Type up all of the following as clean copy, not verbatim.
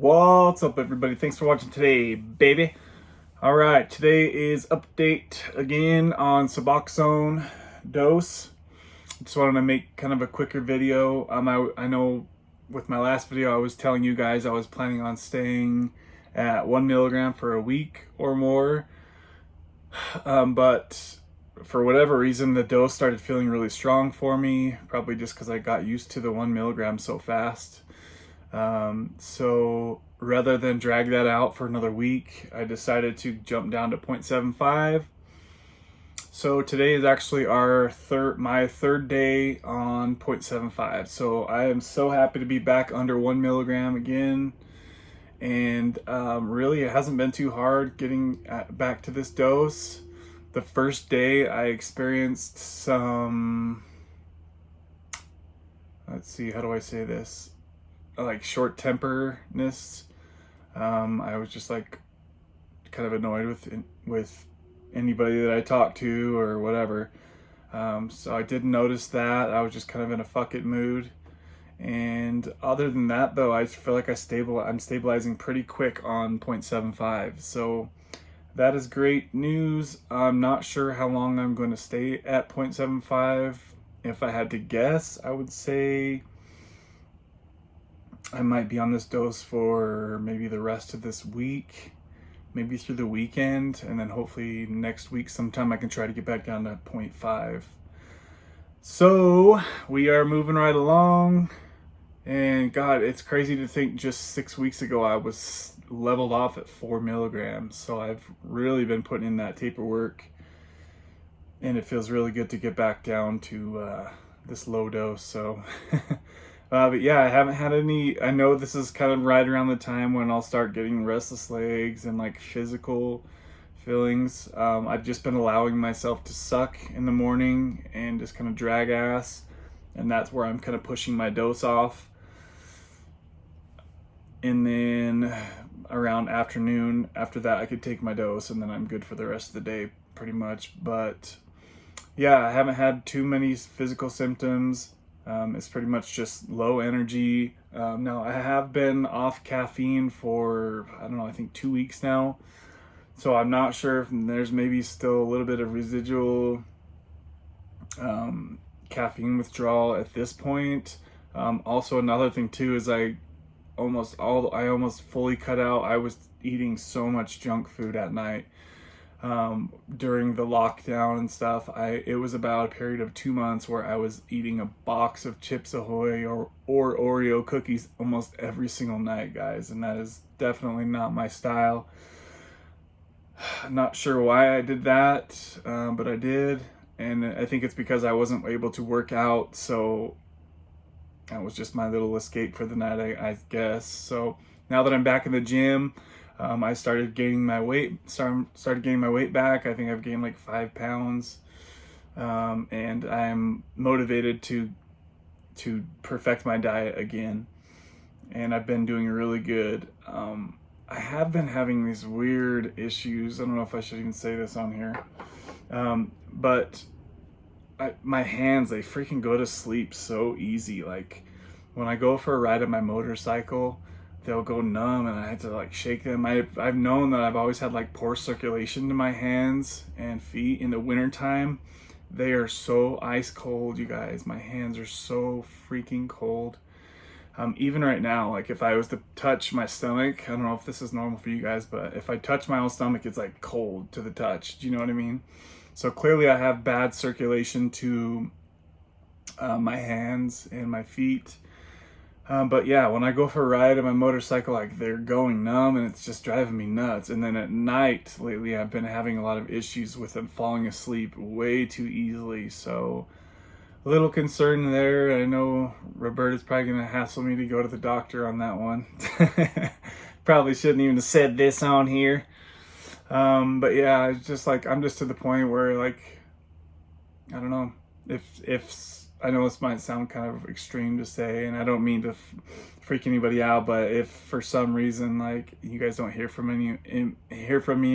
What's up, everybody? Thanks for watching today, baby. All right, today is update again on Suboxone dose. Just wanted to make kind of a quicker video. I know with my last video I was telling you guys I was planning on staying at 1 milligram for a week or more, but for whatever reason the dose started feeling really strong for me, probably just because I got used to the 1 milligram so fast. So rather than drag that out for another week, I decided to jump down to 0.75. So today is actually my third day on 0.75. So I am so happy to be back under 1 milligram again. And really, it hasn't been too hard getting back to this dose. The first day I experienced some, let's see, how do I say this? Like short temperness. I was just like kind of annoyed with anybody that I talked to or whatever. So I did notice that. I was just kind of in a fuck it mood. And other than that, though, I feel like I'm stabilizing pretty quick on 0.75. So that is great news. I'm not sure how long I'm going to stay at 0.75. If I had to guess, I would say I might be on this dose for maybe the rest of this week, maybe through the weekend, and then hopefully next week sometime I can try to get back down to 0.5. So we are moving right along, and God, it's crazy to think just 6 weeks ago I was leveled off at 4 milligrams. So I've really been putting in that taper work, and it feels really good to get back down to this low dose. So but yeah, I haven't had any. I know this is kind of right around the time when I'll start getting restless legs and like physical feelings. I've just been allowing myself to suck in the morning and just kind of drag ass, and that's where I'm kind of pushing my dose off. And then around afternoon, after that, I could take my dose, and then I'm good for the rest of the day, pretty much. But yeah, I haven't had too many physical symptoms. It's pretty much just low energy. Now, I have been off caffeine for, I don't know, I think 2 weeks now. So I'm not sure if there's maybe still a little bit of residual caffeine withdrawal at this point. Also, another thing too is I almost fully cut out. I was eating so much junk food at night. During the lockdown and stuff, it was about a period of 2 months where I was eating a box of Chips Ahoy or Oreo cookies almost every single night, guys, and that is definitely not my style. Not sure why I did that, but I did, and I think it's because I wasn't able to work out, so that was just my little escape for the night, I guess. So now that I'm back in the gym, I started gaining my weight. Started gaining my weight back. I think I've gained like 5 pounds, and I'm motivated to perfect my diet again. And I've been doing really good. I have been having these weird issues. I don't know if I should even say this on here, but my hands, they freaking go to sleep so easy. Like when I go for a ride on my motorcycle, they'll go numb and I had to like shake them. I've known that I've always had like poor circulation to my hands and feet in the wintertime. They are so ice cold, you guys. My hands are so freaking cold. Even right now, like if I was to touch my stomach, I don't know if this is normal for you guys, but if I touch my own stomach, it's like cold to the touch. Do you know what I mean? So clearly I have bad circulation to my hands and my feet. But yeah, when I go for a ride on my motorcycle, like they're going numb and it's just driving me nuts. And then at night lately, I've been having a lot of issues with them falling asleep way too easily. So a little concern there. I know Roberta's probably going to hassle me to go to the doctor on that one. Probably shouldn't even have said this on here. But yeah, it's just like, I'm just to the point where like, I don't know, if I know this might sound kind of extreme to say, and I don't mean to freak anybody out, but if for some reason like you guys don't hear from me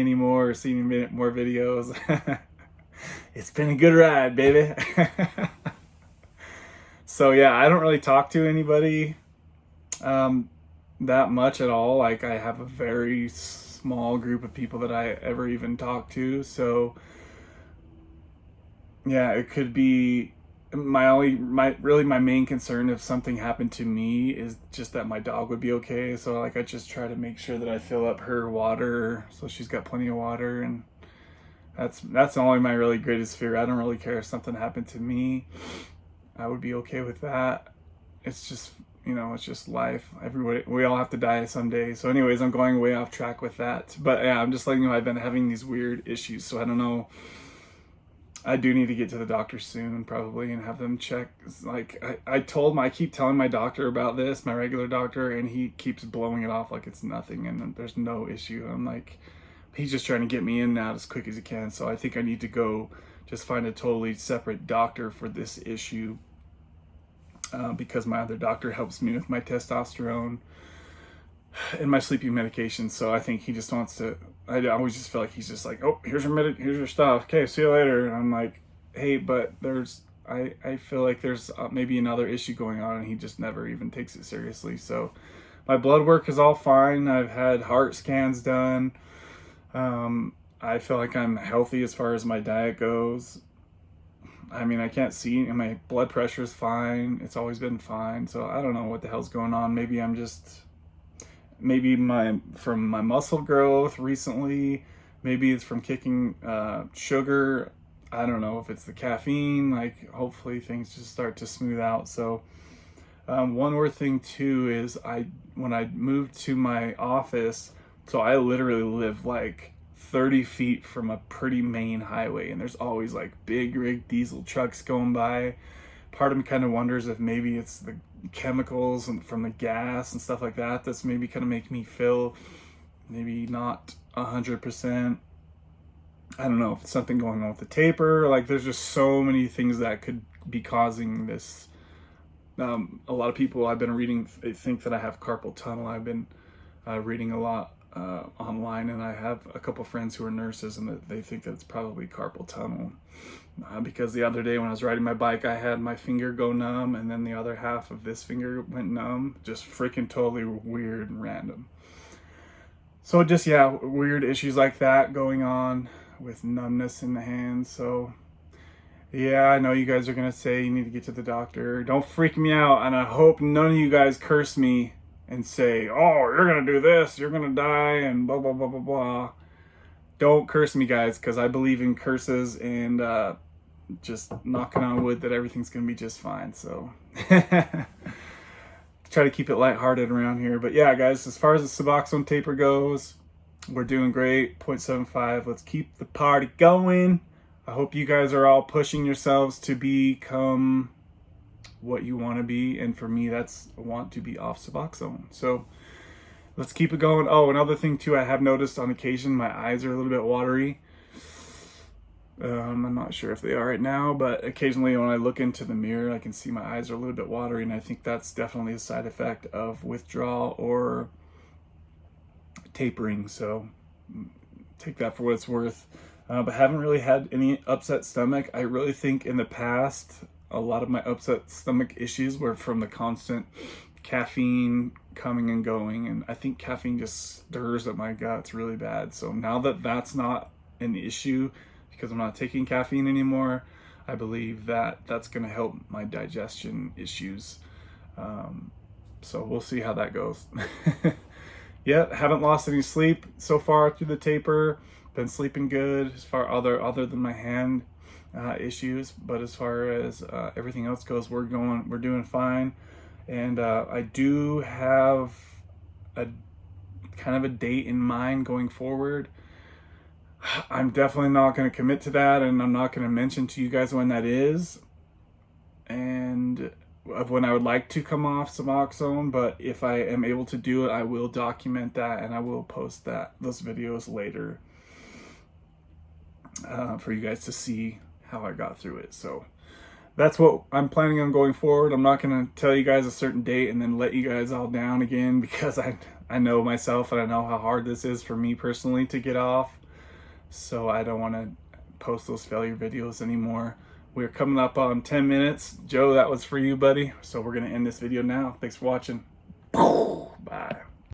anymore or see any more videos, it's been a good ride, baby. So yeah, I don't really talk to anybody that much at all. Like, I have a very small group of people that I ever even talk to. So yeah, it could be my main concern if something happened to me is just that my dog would be okay. So like, I just try to make sure that I fill up her water so she's got plenty of water, and that's only my really greatest fear. I don't really care if something happened to me. I would be okay with that. It's just, it's just life. Everybody, we all have to die someday. So anyways, I'm going way off track with that. But yeah, I'm just letting you know I've been having these weird issues. So I don't know. I do need to get to the doctor soon, probably, and have them check. Like, I keep telling my doctor about this, my regular doctor, and he keeps blowing it off like it's nothing and there's no issue. I'm like, he's just trying to get me in and out as quick as he can. So I think I need to go just find a totally separate doctor for this issue, because my other doctor helps me with my testosterone and my sleeping medication. So I think he just wants to, I always just feel like he's just like, oh, here's your stuff. Okay, see you later. And I'm like, hey, but I feel like there's maybe another issue going on, and he just never even takes it seriously. So my blood work is all fine. I've had heart scans done. I feel like I'm healthy as far as my diet goes. I mean, I can't see, and my blood pressure is fine. It's always been fine. So I don't know what the hell's going on. Maybe from my muscle growth recently. Maybe it's from kicking sugar. I don't know if it's the caffeine. Like, hopefully things just start to smooth out. So one more thing too is when I moved to my office, so I literally live like 30 feet from a pretty main highway, and there's always like big rig diesel trucks going by. Part of me kind of wonders if maybe it's the chemicals and from the gas and stuff like that that's maybe kind of make me feel maybe not 100%. I don't know if it's something going on with the taper. Like, there's just so many things that could be causing this. A lot of people I've been reading, they think that I have carpal tunnel. I've been reading a lot online, and I have a couple friends who are nurses, and they think that it's probably carpal tunnel, because the other day when I was riding my bike, I had my finger go numb, and then the other half of this finger went numb. Just freaking totally weird and random. So just, yeah, weird issues like that going on with numbness in the hands. So yeah, I know you guys are gonna say you need to get to the doctor. Don't freak me out, and I hope none of you guys curse me and say, oh, you're gonna do this, you're gonna die, and blah blah blah blah blah. Don't curse me, guys, because I believe in curses, and just knocking on wood that everything's gonna be just fine. So try to keep it lighthearted around here. But yeah, guys, as far as the Suboxone taper goes, we're doing great. 0.75. Let's keep the party going. I hope you guys are all pushing yourselves to become what you want to be, and for me, that's want to be off Suboxone. So let's keep it going. Oh, another thing too, I have noticed on occasion my eyes are a little bit watery. I'm not sure if they are right now, but occasionally when I look into the mirror, I can see my eyes are a little bit watery, and I think that's definitely a side effect of withdrawal or tapering. So take that for what it's worth. But haven't really had any upset stomach. I really think in the past, a lot of my upset stomach issues were from the constant caffeine coming and going, and I think caffeine just stirs up my guts really bad. So now that that's not an issue, because I'm not taking caffeine anymore, I believe that that's going to help my digestion issues. So we'll see how that goes. Yeah, haven't lost any sleep so far through the taper. Been sleeping good as far other than my hand issues, but as far as everything else goes, we're doing fine. And I do have a kind of a date in mind going forward. I'm definitely not going to commit to that, and I'm not going to mention to you guys when that is, and of when I would like to come off Suboxone. But if I am able to do it, I will document that, and I will post those videos later for you guys to see how I got through it. So that's what I'm planning on going forward. I'm not going to tell you guys a certain date and then let you guys all down again, because I know myself, and I know how hard this is for me personally to get off. So I don't want to post those failure videos anymore. We're coming up on 10 minutes. Joe, that was for you, buddy. So we're going to end this video now. Thanks for watching. Bye. Bye.